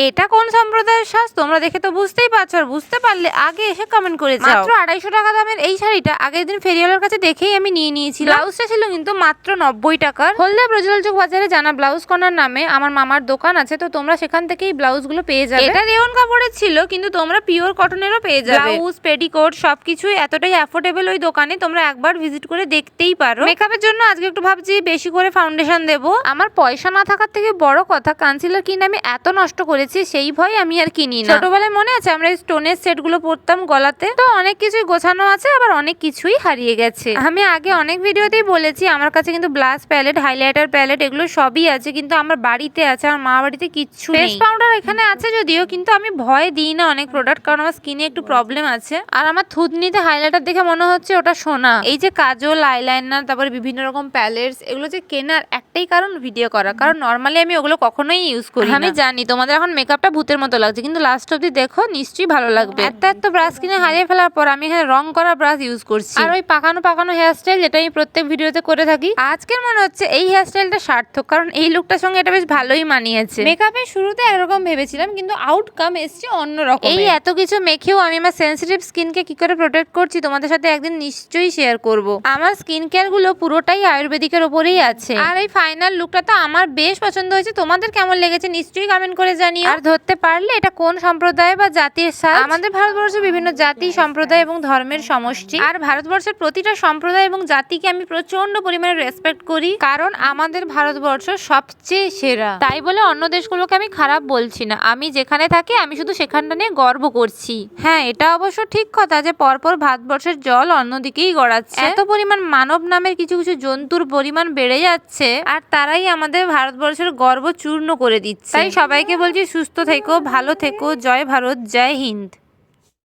এটা কোন সম্প্রদায়ের সাজ তোমরা দেখে তো বুঝতেই পারছো, আর বুঝতে পারলে আগে এসে কমেন্ট করে যাও। মাত্র 250 টাকা দামের এই শাড়িটা আগের দিন ফেরিওয়ালার কাছে দেখেই আমি নিয়ে নিয়েছিলাম। ব্লাউজটা ছিল কিন্তু মাত্র 90 টাকার। হলদিয়া ব্রজলচক বাজারে জানা ব্লাউজ কর্নার নামে আমার মামার দোকান আছে, তো তোমরা সেখান থেকেই ব্লাউজ গুলো পেয়ে যাবে। এটা রেয়ন কাপড়ের ছিল, কিন্তু তোমরা পিওর কটনেরও পেয়ে যাবে। ব্লাউজ, পেটিকোট সবকিছুই এতটাই অ্যাফোর্ডেবল ওই দোকানে, তোমরা একবার ভিজিট করে দেখতেই পারো। মেকআপের জন্য আজকে একটু ভাবছি বেশি করে ফাউন্ডেশন দেব। আমার পয়সা না থাকার থেকে বড় কথা কনসিলার কিনে আমি এত নষ্ট করেছি, সেই ভয় আমি আর কিনি না। ছোটবেলায় মনে আছে আমরা স্টোনের সেট গুলো পরতাম গলাতে, তো অনেক কিছুই গোছানো আছে, আবার অনেক কিছুই হারিয়ে গেছে। আমি আগে অনেক ভিডিওতেই বলেছি আমার কাছে কিন্তু ব্লাশ প্যালেট, হাইলাইটার প্যালেট এগুলো সবই আছে, কিন্তু আমার বাড়িতে আছে, আমার মা বাড়িতে কিচ্ছু নেই। ফেস পাউডার এখানে আছে যদিও, কিন্তু আমি ভয় দিই না অনেক প্রোডাক্ট, কারণ আমার স্কিনে একটু প্রবলেম আছে। আর আমার থুতনিতে হাইলাইটার দেখে মনে হচ্ছে ওটা সোনা। এই যে কাজল, আইলাইনার, তারপরে বিভিন্ন রকম প্যালেটস, এগুলো যে কেনার একটাই কারণ ভিডিও করা, কারণ নর্মালি আমি ওগুলো কখনোই ইউজ করি না। আমি জানি তোমাদের এখন মেকআপটা ভূতের মতো লাগছে, কিন্তু লাস্ট অব্দি দেখো নিশ্চয়ই ভালো লাগবে। এত ব্রাশ কিনে হারিয়ে ফেলার পর আমি এখানে রং করা ব্রাশ ইউজ করছি, আর ওই পাকানো হেয়ার স্টাইল যেটা আমি প্রত্যেক ভিডিওতে করে থাকি। আজকের মনে হচ্ছে এই হেয়ার স্টাইলটা সার্থক, কারণ এই লুকটার সঙ্গে এটা বেশ ভালোই মানিয়েছে। মেকআপের শুরুতে একরকম ভেবেছিলাম, কিন্তু আউটকাম এসছে অন্যরকম। এই এত কিছু মেখেও আমি আমার সেনসিটিভ স্কিনকে কি করে প্রোটেক্ট করছি তোমাদের সাথে একদিন নিশ্চয়ই শেয়ার করব। আমার স্কিন কেয়ার গুলো পুরোটাই আয়ুর্বেদিকের উপরেই আছে, আর এই ফাইনাল লুকটা তো আমার বেশ পছন্দ হয়েছে। তোমাদের কেমন লেগেছে নিশ্চয়ই কমেন্ট করে জানিও, আর ধরতে পারলে এটা কোন সম্প্রদায় বা জাতির সাজ। আমাদের ভারতবর্ষে বিভিন্ন জাতি, সম্প্রদায় এবং ধর্মের সমষ্টি, আর ভারতবর্ষের প্রতিটা সম্প্রদায় এবং জাতিকে আমি প্রচন্ড পরিমাণে রেসপেক্ট করি, কারণ আমাদের ভারতবর্ষ সবচেয়ে সেরা। তাই বলে অন্য দেশগুলোকে আমি খারাপ বলছি না, আমি যেখানে থাকি আমি শুধু সেখানটা নিয়ে গর্ব করছি। হ্যাঁ, এটা অবশ্য ঠিক কথা যে পরপর ভারতবর্ষের জল অন্যদিকেই গড়াচ্ছে। এত পরিমাণ মানব নামের কিছু কিছু জন্তুর পরিমাণ বেড়ে যাচ্ছে, আর তারাই আমাদের ভারতবর্ষের গর্ব চূর্ণ করে দিচ্ছে। তাই সবাইকে বলছি সুস্থ থেকো, ভালো থেকো, জয় ভারত, জয় হিন্দ।